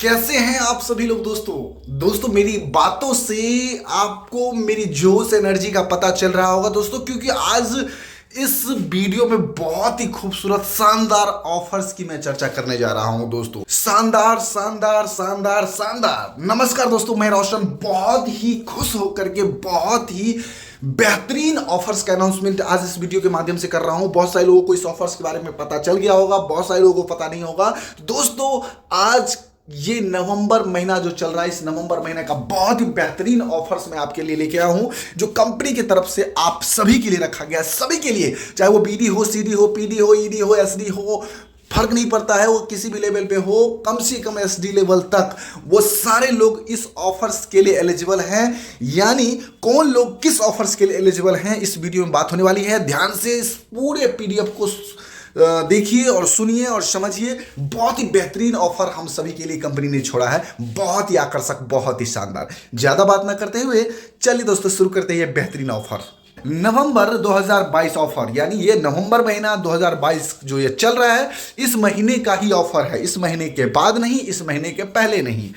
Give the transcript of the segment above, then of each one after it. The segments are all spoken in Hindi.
कैसे हैं आप सभी लोग दोस्तों मेरी बातों से आपको मेरी जोश एनर्जी का पता चल रहा होगा दोस्तों, क्योंकि आज इस वीडियो में बहुत ही खूबसूरत शानदार ऑफर्स की मैं चर्चा करने जा रहा हूं दोस्तों। शानदार शानदार शानदार शानदार। नमस्कार दोस्तों, मैं रोशन बहुत ही खुश होकर के बहुत ही बेहतरीन ऑफर्स का अनाउंसमेंट आज इस वीडियो के माध्यम से कर रहा हूं। बहुत सारे लोगों को इस ऑफर्स के बारे में पता चल गया होगा, बहुत सारे लोगों को पता नहीं होगा। दोस्तों आज ये नवंबर महीना जो चल रहा है, इस नवंबर महीने का बहुत ही बेहतरीन ऑफर्स मैं आपके लिए लेके आया हूं, जो कंपनी की तरफ से आप सभी के लिए रखा गया है। सभी के लिए, चाहे वो बीडी हो, सीडी हो, पीडी हो, ईडी हो, एसडी हो, फर्क नहीं पड़ता है, वो किसी भी लेवल पे हो, कम से कम एसडी लेवल तक, वो सारे लोग इस ऑफर्स के लिए एलिजिबल हैं। यानी कौन लोग किस ऑफर्स के लिए एलिजिबल हैं, इस वीडियो में बात होने वाली है। ध्यान से इस पूरे पीडीएफ को देखिए और सुनिए और समझिए। बहुत ही बेहतरीन ऑफर हम सभी के लिए कंपनी ने छोड़ा है, बहुत ही आकर्षक, बहुत ही शानदार। ज्यादा बात ना करते हुए चलिए दोस्तों शुरू करते हैं ये बेहतरीन ऑफर। नवंबर 2022 ऑफर, यानी ये नवंबर महीना 2022 जो ये चल रहा है, इस महीने का ही ऑफर है। इस महीने के बाद नहीं, इस महीने के पहले नहीं।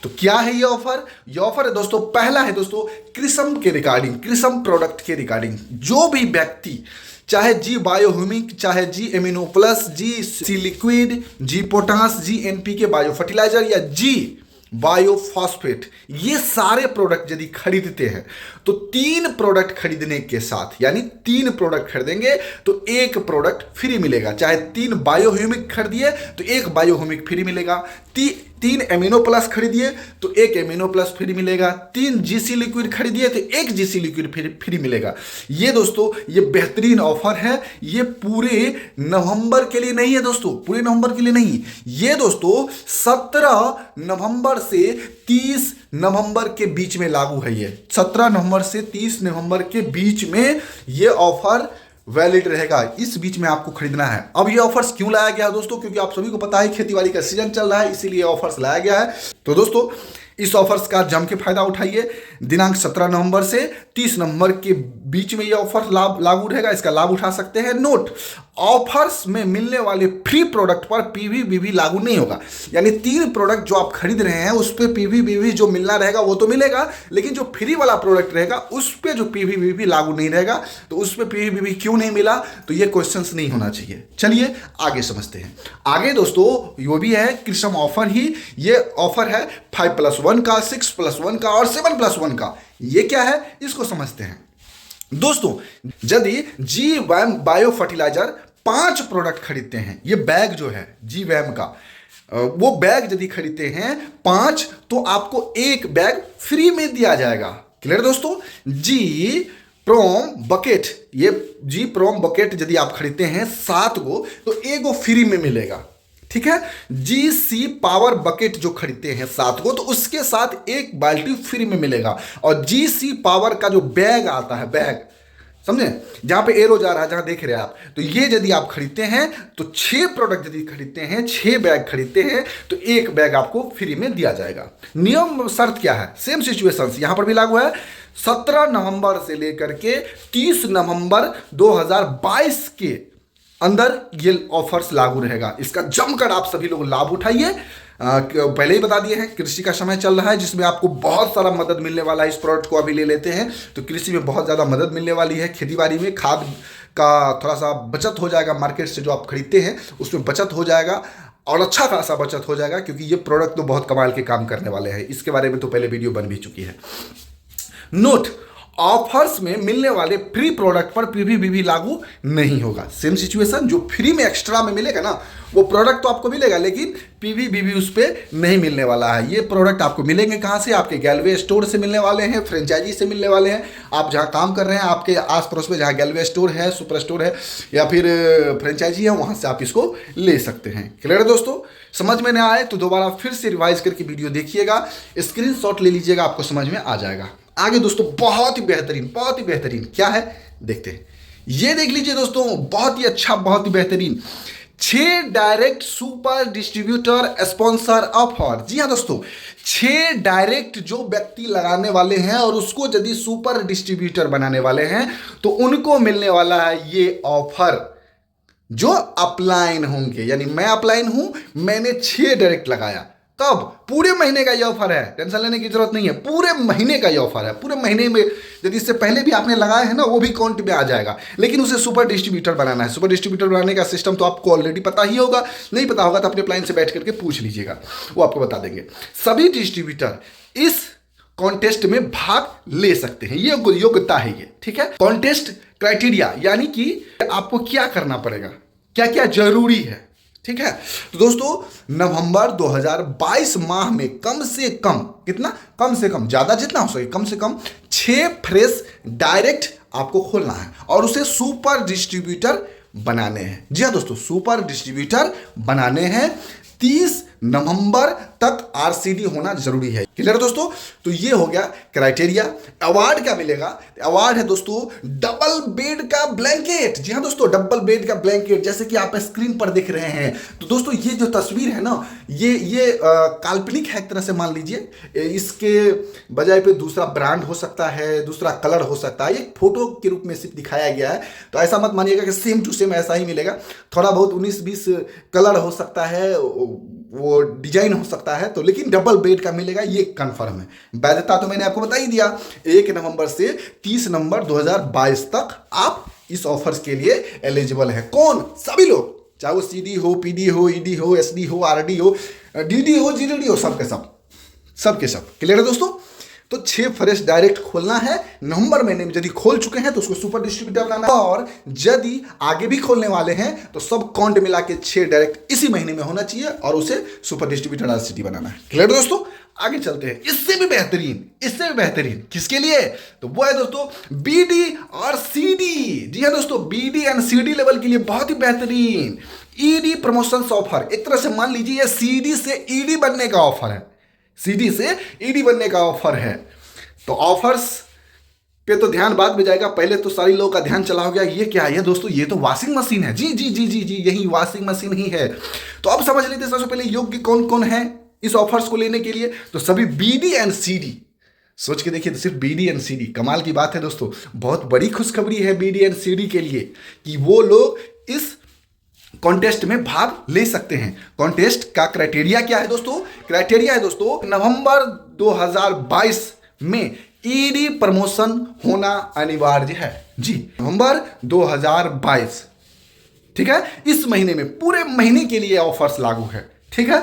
तो क्या है ये ऑफर? ये ऑफर है दोस्तों, पहला है दोस्तों क्रिसम के रिगार्डिंग, क्रिसम प्रोडक्ट के रिगार्डिंग। जो भी व्यक्ति चाहे जी बायोह्यूमिक, चाहे जी एमिनो प्लस, जी सी लिक्विड, जी पोटास, जी एनपीके बायो फर्टिलाइजर या जी बायोफॉस्फेट, ये सारे प्रोडक्ट यदि खरीदते हैं तो 3 प्रोडक्ट खरीदने के साथ, यानी 3 प्रोडक्ट खरीदेंगे तो 1 प्रोडक्ट फ्री मिलेगा। चाहे 3 बायोह्यूमिक खरीदिए तो 1 बायोह्यूमिक फ्री मिलेगा, 3 एमिनो प्लस खरीदिए तो 1 एमिनो प्लस फ्री मिलेगा, 3 जीसी लिक्विड खरीदिए तो 1 जीसी लिक्विड फ्री मिलेगा। ये दोस्तों ये बेहतरीन ऑफर है। ये पूरे नवंबर के लिए नहीं है दोस्तों, पूरे नवंबर के लिए नहीं। ये दोस्तों 17 नवंबर से 30 नवंबर के बीच में लागू है। ये 17 नवंबर से 30 नवंबर के बीच में ये ऑफर वैलिड रहेगा। इस बीच में आपको खरीदना है। अब ये ऑफर्स क्यों लाया गया है दोस्तों? क्योंकि आप सभी को पता है खेतीबाड़ी का सीजन चल रहा है, इसीलिए ऑफर्स लाया गया है। तो दोस्तों इस ऑफर्स का जम के फायदा उठाइए। दिनांक 17 नवंबर से 30 नवंबर के बीच में ये ऑफर लागू रहेगा, इसका लाभ उठा सकते हैं। नोट, ऑफर्स में मिलने वाले फ्री प्रोडक्ट पर पीवीबीवी लागू नहीं होगा। यानी 3 प्रोडक्ट जो आप खरीद रहे हैं उस पर पीवीबीवी जो मिलना रहेगा वो तो मिलेगा, लेकिन जो फ्री वाला प्रोडक्ट रहेगा उस पर जो पीवीबीवी लागू नहीं रहेगा। तो उस पर पीवीबीवी क्यों नहीं मिला, तो ये क्वेश्चंस नहीं होना चाहिए। चलिए आगे समझते हैं। आगे दोस्तों यो भी है क्रिसम ऑफर ही। ये ऑफर है 5+1 का, 6+1 का और 7+1 का। ये क्या है इसको समझते हैं दोस्तों। यदि जी वैम बायो फर्टिलाइजर 5 प्रोडक्ट खरीदते हैं, ये बैग जो है जी वैम का, वो बैग यदि खरीदते हैं 5 तो आपको 1 बैग फ्री में दिया जाएगा। क्लियर दोस्तों? जी प्रोम बकेट, ये जी प्रोम बकेट यदि आप खरीदते हैं 7 को तो 1 फ्री में मिलेगा। ठीक है? जी सी पावर बकेट जो खरीदते हैं 7 को तो उसके साथ 1 बाल्टी फ्री में मिलेगा। और जी सी पावर का जो बैग आता है, बैग समझे, जहां पे एरो जा रहा है, जहां देख रहे हैं आप, तो ये यदि आप खरीदते हैं तो 6 प्रोडक्ट यदि खरीदते हैं, 6 बैग खरीदते हैं तो 1 बैग आपको फ्री में दिया जाएगा। नियम शर्त क्या है? सेम सिचुएशन यहां पर भी लागू है। 17 नवंबर से लेकर के 30 नवंबर 2022 के अंदर ये ऑफर्स लागू रहेगा। इसका जमकर आप सभी लोग लाभ उठाइए। पहले ही बता दिए हैं कृषि का समय चल रहा है, जिसमें आपको बहुत सारा मदद मिलने वाला है। इस प्रोडक्ट को अभी ले लेते हैं तो कृषि में बहुत ज़्यादा मदद मिलने वाली है। खेतीबाड़ी में खाद का थोड़ा सा बचत हो जाएगा, मार्केट से जो आप खरीदते हैं उसमें बचत हो जाएगा और अच्छा खासा बचत हो जाएगा, क्योंकि ये प्रोडक्ट तो बहुत कमाल के काम करने वाले हैं। इसके बारे में तो पहले वीडियो बन भी चुकी है। नोट, ऑफर्स में मिलने वाले फ्री प्रोडक्ट पर पीवीबीवी लागू नहीं होगा। सेम सिचुएशन, जो फ्री में एक्स्ट्रा में मिलेगा ना वो प्रोडक्ट तो आपको मिलेगा, लेकिन पीवीबीवी उस पर नहीं मिलने वाला है। ये प्रोडक्ट आपको मिलेंगे कहाँ से? आपके गैलवे स्टोर से मिलने वाले हैं, फ्रेंचाइजी से मिलने वाले हैं। आप जहाँ काम कर रहे हैं, आपके आस पड़ोस में जहाँ गैलवे स्टोर है, सुपर स्टोर है या फिर फ्रेंचाइजी है, वहाँ से आप इसको ले सकते हैं। क्लियर है दोस्तों? समझ में नहीं आए तो दोबारा फिर से रिवाइज करके वीडियो देखिएगा, स्क्रीनशॉट ले लीजिएगा, आपको समझ में आ जाएगा। आगे दोस्तों बहुत ही बेहतरीन, बहुत ही बेहतरीन क्या है देखते हैं। ये देख लीजिए दोस्तों, बहुत ही अच्छा, बहुत ही बेहतरीन 6 direct super distributor sponsor offer. जी हाँ दोस्तों, 6 डायरेक्ट जो व्यक्ति लगाने वाले हैं और उसको यदि सुपर डिस्ट्रीब्यूटर बनाने वाले हैं तो उनको मिलने वाला है ये ऑफर। जो अपलाइन होंगे, यानी मैं अपलाइन हूं, मैंने 6 डायरेक्ट लगाया, कब? पूरे महीने का ये ऑफर है, टेंशन लेने की जरूरत नहीं है, पूरे महीने का ये ऑफर है। पूरे महीने में यदि इससे पहले भी आपने लगाया है ना, वो भी काउंट में आ जाएगा, लेकिन उसे सुपर डिस्ट्रीब्यूटर बनाना है। सुपर डिस्ट्रीब्यूटर बनाने का सिस्टम तो आपको ऑलरेडी पता ही होगा, नहीं पता होगा तो अपने प्लान से बैठ करके पूछ लीजिएगा, वो आपको बता देंगे। सभी डिस्ट्रीब्यूटर इस कॉन्टेस्ट में भाग ले सकते हैं, ये योग्यता है ये, ठीक है। कॉन्टेस्ट क्राइटेरिया यानी कि आपको क्या करना पड़ेगा, क्या क्या जरूरी है, ठीक है। तो दोस्तों नवंबर 2022 माह में कम से कम कितना, कम से कम, ज्यादा जितना हो सके, कम से कम 6 फ्रेश डायरेक्ट आपको खोलना है और उसे सुपर डिस्ट्रीब्यूटर बनाने हैं। जी हाँ दोस्तों, सुपर डिस्ट्रीब्यूटर बनाने हैं। 30 नवंबर तक आरसीडी होना जरूरी है। क्लियर दोस्तों? तो ये हो गया क्राइटेरिया। अवार्ड क्या मिलेगा? अवार्ड है दोस्तों डबल बेड का ब्लैंकेट। जी हाँ दोस्तों, डबल बेड का ब्लैंकेट, जैसे कि आप स्क्रीन पर देख रहे हैं। तो दोस्तों ये जो तस्वीर है ना, ये काल्पनिक है एक तरह से, मान लीजिए इसके बजाय पे दूसरा ब्रांड हो सकता है, दूसरा कलर हो सकता है, ये फोटो के रूप में सिर्फ दिखाया गया है। तो ऐसा मत मानिएगा कि सेम टू सेम ऐसा ही मिलेगा, थोड़ा बहुत 19-20 कलर हो सकता है, वो डिजाइन हो सकता है, तो लेकिन डबल बेड का मिलेगा, ये कंफर्म है। वैधता तो मैंने आपको बता ही दिया, 1 नवंबर से 30 नवंबर 2022 तक आप इस ऑफर्स के लिए एलिजिबल है। कौन? सभी लोग, चाहे वो सीडी हो, पीडी हो, ईडी हो, एसडी हो, आरडी हो, डीडी हो, जीडीडी हो, सबके सब। क्लियर है दोस्तों? तो 6 फ्रेश डायरेक्ट खोलना है। नवंबर महीने में यदि खोल चुके हैं तो उसको सुपर डिस्ट्रीब्यूटर बनाना है, और यदि आगे भी खोलने वाले हैं तो सब काउंट मिला के 6 डायरेक्ट इसी महीने में होना चाहिए और उसे सुपर डिस्ट्रीब्यूटर आरसीडी बनाना है। क्लियर दोस्तों? आगे चलते हैं। इससे भी बेहतरीन किसके लिए? तो वो है दोस्तों बीडी और सीडी। जी हाँ दोस्तों, बीडी एंड सीडी लेवल के लिए बहुत ही बेहतरीन ईडी प्रमोशंस ऑफर। एक तरह से मान लीजिए ये सीडी से ईडी बनने का ऑफर है, सीडी से ईडी बनने का ऑफर है। तो ऑफर्स पे तो ध्यान बाद में जाएगा, पहले तो सारी लोगों का ध्यान चला हो गया ये क्या है दोस्तों, ये तो वॉशिंग मशीन है। जी जी जी जी जी, यही वॉशिंग मशीन ही है। तो अब समझ लेते हैं सबसे पहले योग्य कौन कौन है इस ऑफर्स को लेने के लिए। तो सभी बीडी एंड सीडी, सोच के देखिए, तो सिर्फ बीडी एंड सीडी, कमाल की बात है दोस्तों। बहुत बड़ी खुशखबरी है बीडी एंड सीडी के लिए कि वो लोग इस कॉन्टेस्ट में भाग ले सकते हैं। कॉन्टेस्ट का क्राइटेरिया क्या है दोस्तों? क्राइटेरिया है दोस्तों नवंबर 2022 में ईडी प्रमोशन होना अनिवार्य है। जी, नवंबर 2022, ठीक है। इस महीने में, पूरे महीने के लिए ऑफर्स लागू है, ठीक है।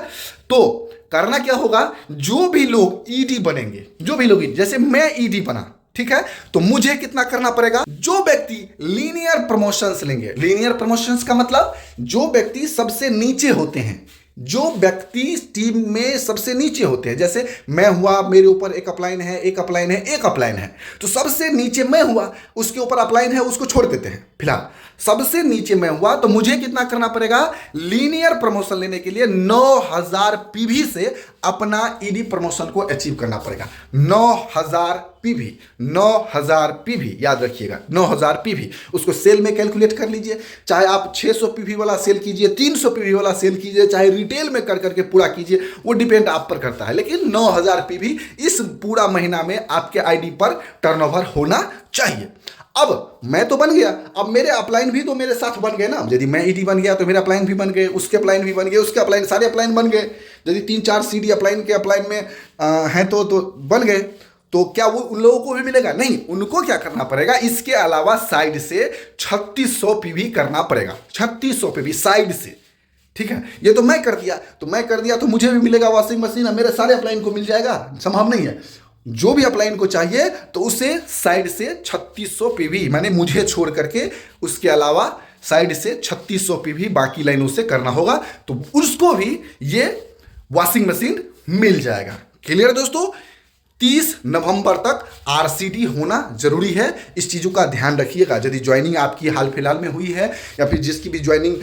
तो करना क्या होगा, जो भी लोग ईडी बनेंगे, जो भी लोग, जैसे मैं ईडी बना, ठीक है, तो मुझे कितना करना पड़ेगा? जो व्यक्ति लीनियर प्रमोशंस लेंगे, लीनियर प्रमोशंस का मतलब जो व्यक्ति सबसे नीचे होते हैं, जो व्यक्ति टीम में सबसे नीचे होते हैं, जैसे मैं हुआ, मेरे ऊपर एक अपलाइन है, एक अपलाइन है, एक अपलाइन है, तो सबसे नीचे मैं हुआ, उसके ऊपर अपलाइन है, उसको छोड़ देते हैं फिलहाल। सबसे नीचे मैं हुआ तो मुझे कितना करना पड़ेगा? लीनियर प्रमोशन लेने के लिए 9000 पीवी से अपना ईडी प्रमोशन को अचीव करना पड़ेगा। 9000 पीवी, 9000 पीवी, याद रखिएगा 9000 पीवी। उसको सेल में कैलकुलेट कर लीजिए, चाहे आप 600 पीवी वाला सेल कीजिए, 300 पीवी वाला सेल कीजिए, चाहे रिटेल में कर करके पूरा कीजिए, वो डिपेंड आप पर करता है। लेकिन 9000 पीवी इस पूरा महीना में आपके आईडी पर टर्नओवर होना चाहिए। अब मैं तो बन गया, अब मेरे अपलाइन भी तो मेरे साथ बन गए ना। यदि मैं ईडी बन गया तो मेरे अपलाइन भी बन गए, उसके अपलाइन भी बन गए, उसके अपलाइन, सारे अपलाइन बन गए। यदि 3-4 सीडी अपलाइन के अपलाइन में हैं तो बन गए, तो क्या वो उन लोगों को भी मिलेगा? नहीं, उनको क्या करना पड़ेगा? इसके अलावा साइड से 3600 पीवी करना पड़ेगा, 3600 पीवी साइड से, ठीक है। ये तो मैं कर दिया तो मुझे भी मिलेगा वॉशिंग मशीन, मेरे सारे अपलाइन को मिल जाएगा, संभव नहीं है। जो भी अपलाइन को चाहिए तो उसे साइड से 3600 पीवी, माने मुझे छोड़ करके उसके अलावा साइड से 3600 पीवी बाकी लाइनों से करना होगा, तो उसको भी ये वॉशिंग मशीन मिल जाएगा। क्लियर दोस्तों? 30 नवंबर तक आरसीडी होना जरूरी है, इस चीज़ों का ध्यान रखिएगा। यदि ज्वाइनिंग आपकी हाल फिलहाल में हुई है या फिर जिसकी भी ज्वाइनिंग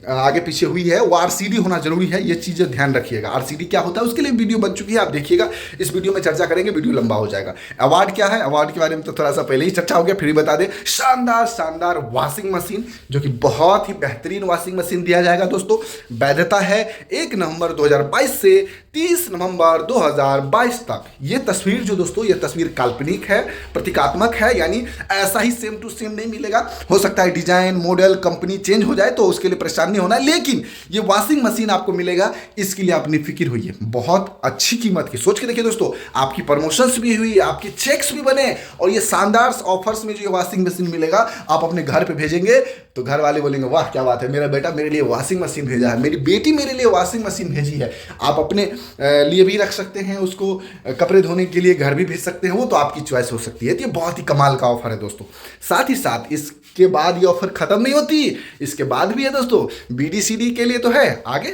आगे पीछे हुई है, वो आरसीडी होना जरूरी है, ये चीज़ें ध्यान रखिएगा। आरसीडी क्या होता है उसके लिए वीडियो बन चुकी है, आप देखिएगा, इस वीडियो में चर्चा करेंगे, वीडियो लंबा हो जाएगा। अवार्ड क्या है, अवार्ड के बारे में तो थोड़ा सा पहले ही चर्चा हो गया, फिर भी बता दें। शानदार वॉशिंग मशीन, जो कि बहुत ही बेहतरीन वॉशिंग मशीन दिया जाएगा दोस्तों। वैधता है 1 नवंबर 2022 से 30 नवंबर 2022 तक। ये तस्वीर जो दोस्तों, ये तस्वीर काल्पनिक है, प्रतीकात्मक है, यानी ऐसा ही सेम टू सेम नहीं मिलेगा। हो सकता है डिजाइन, मॉडल, कंपनी चेंज हो जाए तो उसके लिए परेशान नहीं होना, लेकिन ये वॉशिंग मशीन आपको मिलेगा, इसके लिए आप निफिक्र होइए। बहुत अच्छी कीमत की, सोच के देखिए दोस्तों, आपकी प्रमोशंस भी हुई, आपकी चेक्स भी बने, और ये शानदार ऑफर्स में जो ये वॉशिंग मशीन मिलेगा आप अपने घर पे भेजेंगे तो घर वाले बोलेंगे वाह क्या बात है, मेरा बेटा मेरे लिए वॉशिंग मशीन भेजा है, मेरी बेटी मेरे लिए वॉशिंग मशीन भेजी है। आप अपने लिए भी रख सकते हैं, उसको कपड़े धोने के लिए घर भी भेज सकते हैं, वो तो आपकी चॉइस हो सकती है। तो ये बहुत ही कमाल का ऑफर है दोस्तों। साथ ही साथ इसके बाद ये ऑफर खत्म नहीं होती, इसके बाद भी है दोस्तों, BDCD के लिए तो है आगे।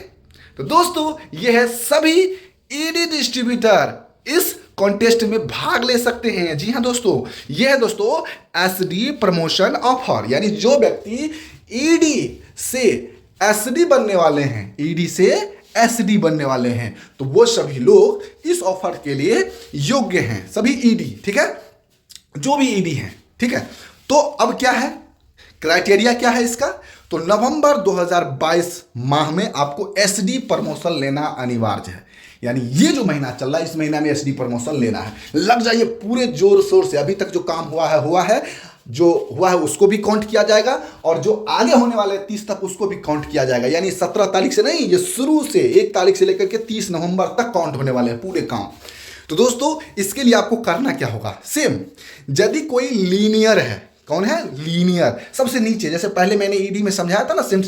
तो दोस्तों ये है सभी ईडी डिस्ट्रीब्यूटर इस कॉन्टेस्ट में भाग ले सकते हैं। जी हाँ दोस्तों, ये है दोस्तों SD प्रमोशन ऑफर, यानी जो व्यक्ति ईडी से SD बनने वाले हैं, ईडी से SD बनने वाले हैं, तो वो सभी लोग इस ऑफर के लिए योग्य हैं, सभी ईडी, ठीक है, जो भी ईडी हैं, ठीक है। तो अब क्या है क्राइटेरिया, क्या है इसका, तो नवंबर 2022 माह में आपको SD प्रमोशन लेना अनिवार्य है। यानी ये जो महीना चल रहा है, इस महीना में SD प्रमोशन लेना है। लग जाइए पूरे जोर शोर से, अभी तक जो काम हुआ है, जो हुआ है उसको भी काउंट किया जाएगा, और जो आगे होने वाले 30 तक उसको भी काउंट किया जाएगा। यानी 17 तारीख से नहीं, ये शुरू से 1 तारीख से लेकर के 30 नवंबर तक काउंट होने वाले हैं पूरे काम। तो दोस्तों इसके लिए आपको करना क्या होगा, सेम यदि कोई लीनियर है, कौन है लीनियर, सबसे नीचे, जैसे पहले मैंने ईडी में समझाया था ना, सेम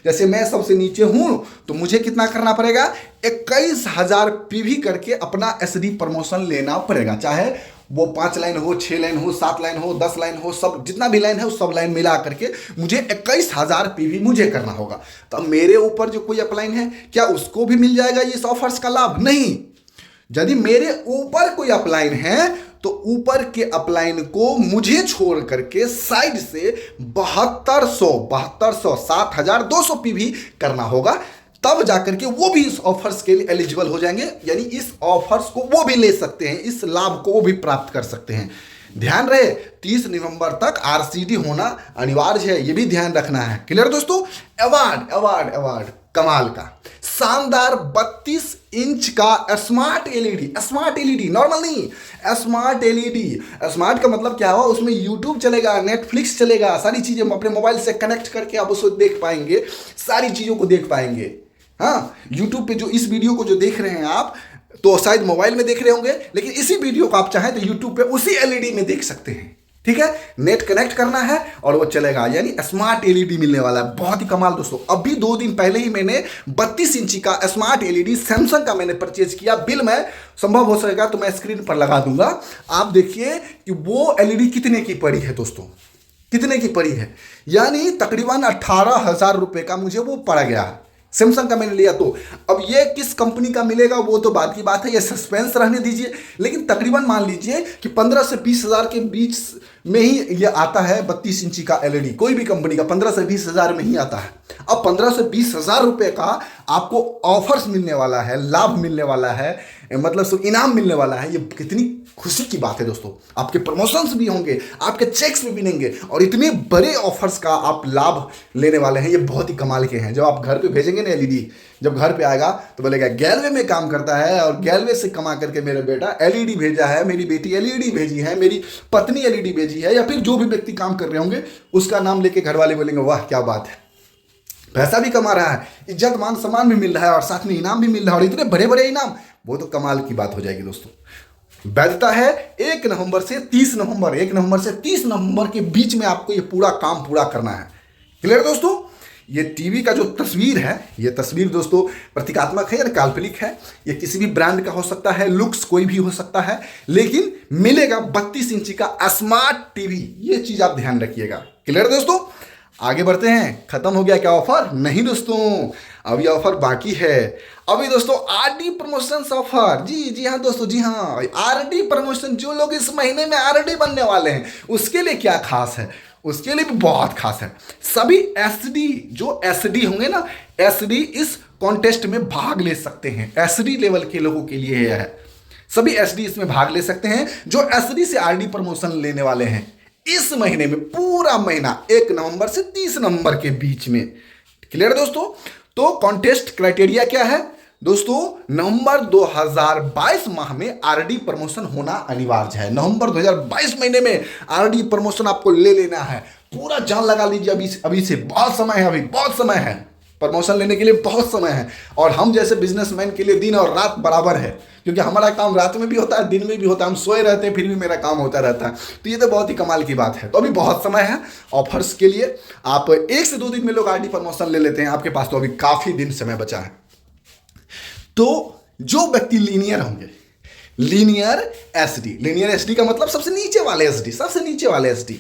जैसे मैं सबसे नीचे हूं तो मुझे कितना करना पड़ेगा, 21,000 PV करके अपना SD प्रमोशन लेना पड़ेगा। चाहे वो 5 लाइन हो, 6 लाइन हो, 7 लाइन हो, 10 लाइन हो, सब जितना भी लाइन है उस सब लाइन मिला करके मुझे 21,000 PV मुझे करना होगा। तो अब मेरे ऊपर जो कोई अपलाइन है, क्या उसको भी मिल जाएगा इस ऑफर्स का लाभ? नहीं। यदि मेरे ऊपर कोई अपलाइन है तो ऊपर के अपलाइन को मुझे छोड़ करके साइड से 7200 7,200 PV करना होगा, तब जाकर के वो भी इस ऑफर्स के लिए एलिजिबल हो जाएंगे। यानी इस ऑफर्स को वो भी ले सकते हैं, इस लाभ को वो भी प्राप्त कर सकते हैं। ध्यान रहे 30 नवंबर तक RCD होना अनिवार्य है, ये भी ध्यान रखना है। क्लियर दोस्तों। अवार्ड कमाल का शानदार 32 इंच का स्मार्ट एलईडी, नॉर्मल नहीं, स्मार्ट एलईडी। स्मार्ट का मतलब क्या हुआ, उसमें यूट्यूब चलेगा, नेटफ्लिक्स चलेगा, सारी चीजें अपने मोबाइल से कनेक्ट करके आप उसको देख पाएंगे, सारी चीजों को देख पाएंगे। हाँ, यूट्यूब पे जो इस वीडियो को जो देख रहे हैं आप, तो शायद मोबाइल में देख रहे होंगे, लेकिन इसी वीडियो को आप चाहें तो यूट्यूब पे उसी एलईडी में देख सकते हैं। ठीक है, नेट कनेक्ट करना है और वो चलेगा, यानी स्मार्ट एलईडी मिलने वाला है। बहुत ही कमाल दोस्तों। अभी 2 दिन पहले ही मैंने 32 इंची का स्मार्ट एलईडी सैमसंग का मैंने परचेज किया। बिल में संभव हो सकेगा तो मैं स्क्रीन पर लगा दूंगा, आप देखिए कि वो एलईडी कितने की पड़ी है दोस्तों, कितने की पड़ी है, यानी तकरीबन 18,000 रुपए का मुझे वो पड़ गया। सैमसंग का मैंने लिया। तो अब ये किस कंपनी का मिलेगा वो तो बाद की बात है, ये सस्पेंस रहने दीजिए, लेकिन तकरीबन मान लीजिए कि 15 से 20 हज़ार के बीच में ही ये आता है। 32 इंची का एलईडी कोई भी कंपनी का 15 से 20 हज़ार में ही आता है। अब 15 से 20 हज़ार रुपए का आपको ऑफर्स मिलने वाला है, लाभ मिलने वाला है, मतलब इनाम मिलने वाला है। ये कितनी खुशी की बात है दोस्तों। आपके प्रमोशंस भी होंगे, आपके चेक्स भी मिलेंगे और इतने बड़े ऑफर्स का आप लाभ लेने वाले हैं। ये बहुत ही कमाल के हैं। जब आप घर पे भेजेंगे ना एलईडी, जब घर पे आएगा तो बोलेगा गैलवे में काम करता है और गैलवे से कमा करके मेरे बेटा एलईडी भेजा है, मेरी बेटी एलईडी भेजी है, मेरी पत्नी एलईडी भेजी है, या फिर जो भी व्यक्ति काम कर रहे होंगे उसका नाम लेके घर वाले बोलेंगे वाह क्या बात है, पैसा भी कमा रहा है, इज्जत मान सम्मान भी मिल रहा है और साथ में इनाम भी मिल रहा है, और इतने बड़े बड़े इनाम, वो तो कमाल की बात हो जाएगी दोस्तों। वैधता है 1 नवंबर से 30 नवंबर, 1 नवंबर से 30 नवंबर के बीच में आपको ये पूरा काम पूरा करना है। क्लियर दोस्तों। ये टीवी का जो तस्वीर है, ये तस्वीर दोस्तों प्रतीकात्मक है या काल्पनिक है। ये किसी भी ब्रांड का हो सकता है, लुक्स कोई भी हो सकता है, लेकिन मिलेगा 32 इंची का स्मार्ट टीवी। ये चीज आप ध्यान रखिएगा। क्लियर दोस्तों। आगे बढ़ते हैं। खत्म हो गया क्या ऑफर? नहीं दोस्तों, अभी ऑफर बाकी है। अभी दोस्तों आरडी प्रमोशन ऑफर, जी हाँ दोस्तों, जी हाँ, आरडी प्रमोशन। जो लोग इस महीने में आरडी बनने वाले हैं उसके लिए क्या खास है? उसके लिए भी बहुत खास है। सभी एसडी, जो एसडी होंगे ना, एसडी इस कॉन्टेस्ट में भाग ले सकते हैं। एसडी लेवल के लोगों के लिए यह है, सभी एसडी इसमें भाग ले सकते हैं जो एसडी से आरडी प्रमोशन लेने वाले हैं इस महीने में। पूरा महीना 1 नवंबर से 30 नवंबर के बीच में। क्लियर दोस्तों। तो कॉन्टेस्ट क्राइटेरिया क्या है? दोस्तों नवंबर 2022 माह में आरडी प्रमोशन होना अनिवार्य है। नवंबर 2022 महीने में आरडी प्रमोशन आपको ले लेना है। पूरा जान लगा लीजिए, अभी से बहुत समय है, अभी बहुत समय है, प्रमोशन लेने के लिए बहुत समय है। और हम जैसे बिजनेसमैन के लिए दिन और रात बराबर है, क्योंकि हमारा काम रात में भी होता है, दिन में भी होता है। हम सोए रहते हैं फिर भी मेरा काम होता रहता है। तो ये तो बहुत ही कमाल की बात है। तो अभी बहुत समय है ऑफर्स के लिए। आप 1 से 2 दिन में लोग आरडी प्रमोशन ले लेते हैं। आपके पास तो अभी काफी दिन समय बचा है। तो जो व्यक्ति लीनियर होंगे, लीनियर एसडी का मतलब सबसे नीचे वाले एसडी, सबसे नीचे वाले एसडी।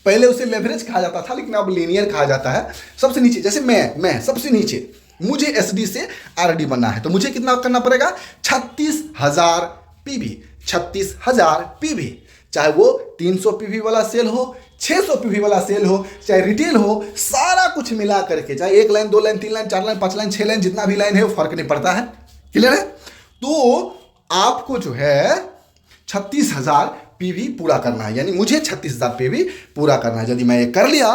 पहले उसे लेवरेज कहा जाता था, लेकिन अब लीनियर कहा जाता है। सबसे नीचे, जैसे मैं सबसे नीचे, मुझे एसडी से आरडी बनना है तो मुझे कितना करना पड़ेगा? 36,000 पीवी, 36,000 पीवी। चाहे वो 300 पीवी वाला सेल हो, 600 पीवी वाला सेल हो, चाहे रिटेल हो, सारा कुछ मिला करके, चाहे 1 line, 2 line, 3 line, 4 line, 5 line, 6 line, जितना भी लाइन है वो फर्क नहीं पड़ता है। क्लियर है? तो आपको जो है 36,000 पीवी पूरा करना है, यानी मुझे 36,000 पीवी पूरा करना है। यदि मैं ये कर लिया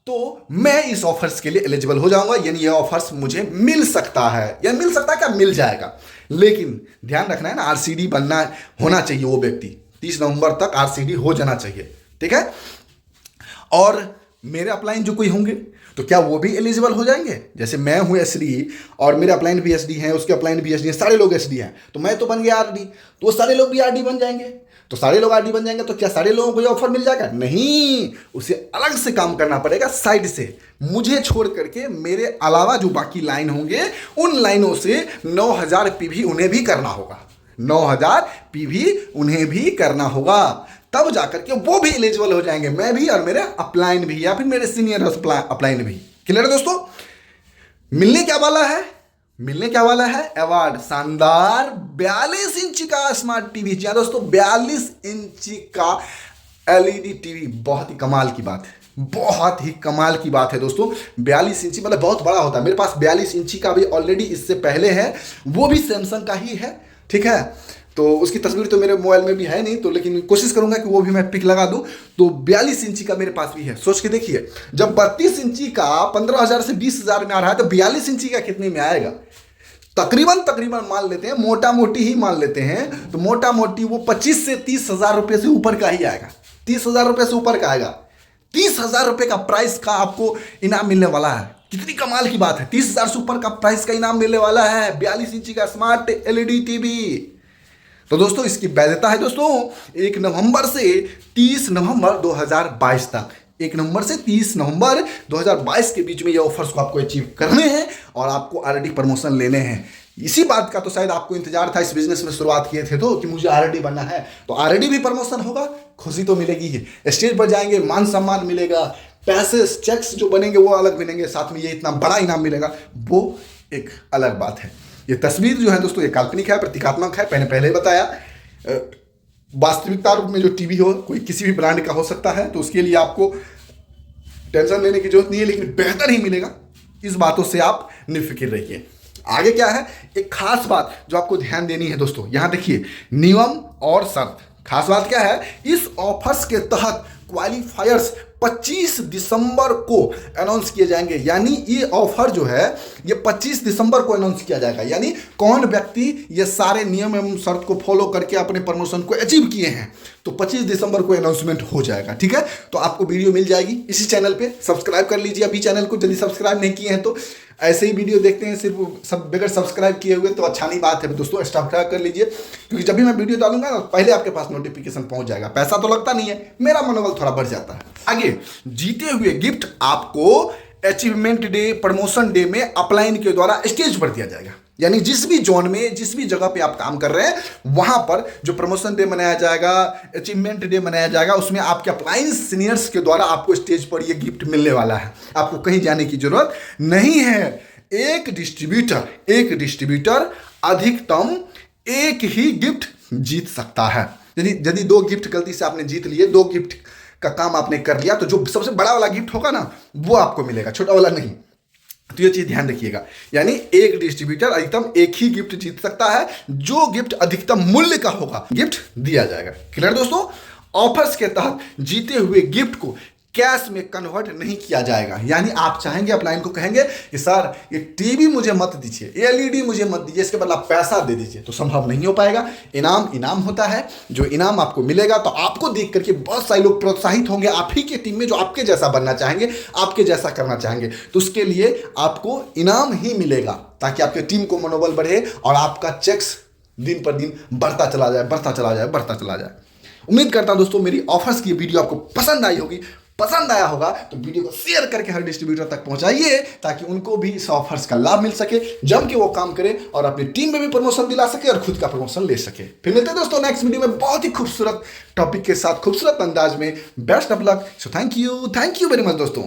तो मैं इस ऑफर्स के लिए एलिजिबल हो जाऊंगा, यानी ये ऑफर्स मुझे मिल सकता है। या मिल सकता है क्या? मिल जाएगा। लेकिन ध्यान रखना है ना, आरसीडी बनना होना चाहिए। वो व्यक्ति 30 नवंबर तक आरसीडी हो जाना चाहिए, ठीक है। और मेरे अपलाइन जो कोई होंगे तो क्या वो भी एलिजिबल हो जाएंगे? जैसे मैं हूं एसडी और मेरे अपलाइन भी एसडी हैं, उसके अपलाइन भी एसडी हैं, सारे लोग एसडी हैं, तो मैं तो बन गया आरडी, तो सारे लोग भी आरडी बन जाएंगे। तो सारे लोग आरडी बन जाएंगे तो क्या सारे लोगों को ये ऑफर मिल जाएगा? नहीं, उसे अलग से काम करना पड़ेगा साइड से। मुझे छोड़ करके मेरे अलावा जो बाकी लाइन होंगे उन लाइनों से 9,000 पीवी उन्हें भी करना होगा। 9,000 पीवी उन्हें भी करना होगा, तब जाकर के वो भी एलिजिबल हो जाएंगे, मैं भी और मेरे अपलाइन भी, या फिर मेरे सीनियर अपलाइन भी। क्लियर है दोस्तों? मिलने क्या वाला है? मिलने क्या वाला है? अवार्ड, शानदार 42 इंच का स्मार्ट टीवी। जी दोस्तों, 42 इंच का एलईडी टीवी, बहुत ही कमाल की बात है, बहुत ही कमाल की बात है दोस्तों। 42 इंची मतलब बहुत बड़ा होता है। मेरे पास 42 इंची का भी ऑलरेडी इससे पहले है, वो भी सैमसंग का ही है, ठीक है। तो उसकी तस्वीर तो मेरे मोबाइल में भी है नहीं, तो लेकिन कोशिश करूंगा कि वो भी मैं पिक लगा दूं। तो 42 इंची का मेरे पास भी है। सोच के देखिए, जब 32 इंची का 15,000 से 20,000 में आ रहा है, तो 42 इंची का कितने में आएगा? तकरीबन मान लेते हैं, मोटा मोटी ही मान लेते हैं, तो मोटा मोटी वो 25 से 30,000 रुपये से ऊपर का ही आएगा। 30,000 रुपये से ऊपर का आएगा। 30,000 रुपये का प्राइस का आपको इनाम मिलने वाला है। कितनी कमाल की बात है, 30,000 से ऊपर का प्राइस का इनाम मिलने वाला है 42 इंची का स्मार्ट एलईडी टीवी। तो दोस्तों इसकी वैधता है दोस्तों 1 नवंबर से 30 नवंबर 2022 तक। 1 नवंबर से 30 नवंबर 2022 के बीच में ये ऑफर्स को आपको अचीव करने हैं और आपको आरडी प्रमोशन लेने हैं। इसी बात का तो शायद आपको इंतजार था, इस बिजनेस में शुरुआत किए थे तो, कि मुझे आरडी बनना है, तो आरडी भी प्रमोशन होगा, खुशी तो मिलेगी ही। स्टेज पर जाएंगे, मान सम्मान मिलेगा, पैसे चेक्स जो बनेंगे वो अलग बनेंगे, साथ में ये इतना बड़ा इनाम मिलेगा, वो एक अलग बात है। ये तस्वीर जो है दोस्तों ये काल्पनिक है, प्रतीकात्मक है। मैंने पहले ही बताया, वास्तविकता रूप में जो टीवी हो कोई किसी भी ब्रांड का हो सकता है, तो उसके लिए आपको टेंशन लेने की जरूरत नहीं है, लेकिन बेहतर ही मिलेगा। इस बातों से आप निफिक्र रहिए। आगे क्या है, एक खास बात जो आपको ध्यान देनी है दोस्तों, यहां देखिए नियम और शर्त। खास बात क्या है, इस ऑफर्स के तहत क्वालिफायर्स 25 दिसंबर को अनाउंस किए जाएंगे। यानी ये ऑफर जो है ये 25 दिसंबर को अनाउंस किया जाएगा। यानी कौन व्यक्ति ये सारे नियम एवं शर्त को फॉलो करके अपने प्रमोशन को अचीव किए हैं, तो 25 दिसंबर को अनाउंसमेंट हो जाएगा, ठीक है। तो आपको वीडियो मिल जाएगी इसी चैनल पे। सब्सक्राइब कर लीजिए अभी चैनल को, यदि सब्सक्राइब नहीं किए हैं तो। ऐसे ही वीडियो देखते हैं सिर्फ सब बगैर सब्सक्राइब किए हुए, तो अच्छा नहीं बात है दोस्तों। सब्सक्राइब कर लीजिए, क्योंकि जब भी मैं वीडियो डालूंगा ना पहले आपके पास नोटिफिकेशन पहुंच जाएगा। पैसा तो लगता नहीं है, मेरा मनोबल थोड़ा बढ़ जाता है। आगे जीते हुए गिफ्ट आपको अचीवमेंट डे, प्रमोशन डे में अपलाइन के द्वारा स्टेज पर दिया जाएगा। यानी जिस भी जोन में, जिस भी जगह पे आप काम कर रहे हैं, वहां पर जो प्रमोशन डे मनाया जाएगा, अचीवमेंट डे मनाया जाएगा, उसमें आपके अपलाइन सीनियर्स के द्वारा आपको स्टेज पर ये गिफ्ट मिलने वाला है। आपको कहीं जाने की जरूरत नहीं है। एक डिस्ट्रीब्यूटर अधिकतम एक ही गिफ्ट जीत सकता है। यदि 2 गिफ्ट गलती से आपने जीत लिए, 2 गिफ्ट का काम आपने कर लिया, तो जो सबसे बड़ा वाला गिफ्ट होगा ना वो आपको मिलेगा, छोटा वाला नहीं। तो ये चीज ध्यान रखिएगा। यानी एक डिस्ट्रीब्यूटर अधिकतम एक ही गिफ्ट जीत सकता है, जो गिफ्ट अधिकतम मूल्य का होगा गिफ्ट दिया जाएगा। क्लियर दोस्तों? ऑफर्स के तहत जीते हुए गिफ्ट को कैश में कन्वर्ट नहीं किया जाएगा। यानी आप चाहेंगे अपलाइन को कहेंगे कि सर ये टीवी मुझे मत दीजिए, एलईडी मुझे मत दीजिए, इसके बदले आप पैसा दे दीजिए, तो संभव नहीं हो पाएगा। इनाम होता है, जो इनाम आपको मिलेगा तो आपको देख करके बहुत सारे लोग प्रोत्साहित होंगे आप ही की टीम में, जो आपके जैसा बनना चाहेंगे, आपके जैसा करना चाहेंगे। तो उसके लिए आपको इनाम ही मिलेगा ताकि आपके टीम को मनोबल बढ़े और आपका चेक्स दिन पर दिन बढ़ता चला जाए, बढ़ता चला जाए, बढ़ता चला जाए। उम्मीद करता हूं दोस्तों मेरी ऑफर्स की वीडियो आपको पसंद आई होगी। पसंद आया होगा तो वीडियो को शेयर करके हर डिस्ट्रीब्यूटर तक पहुंचाइए ताकि उनको भी इस ऑफर्स का लाभ मिल सके, जम के वो काम करे और अपनी टीम में भी प्रमोशन दिला सके और खुद का प्रमोशन ले सके। फिर मिलते हैं दोस्तों नेक्स्ट वीडियो में बहुत ही खूबसूरत टॉपिक के साथ, खूबसूरत अंदाज में। Best of luck. So thank you very much दोस्तों।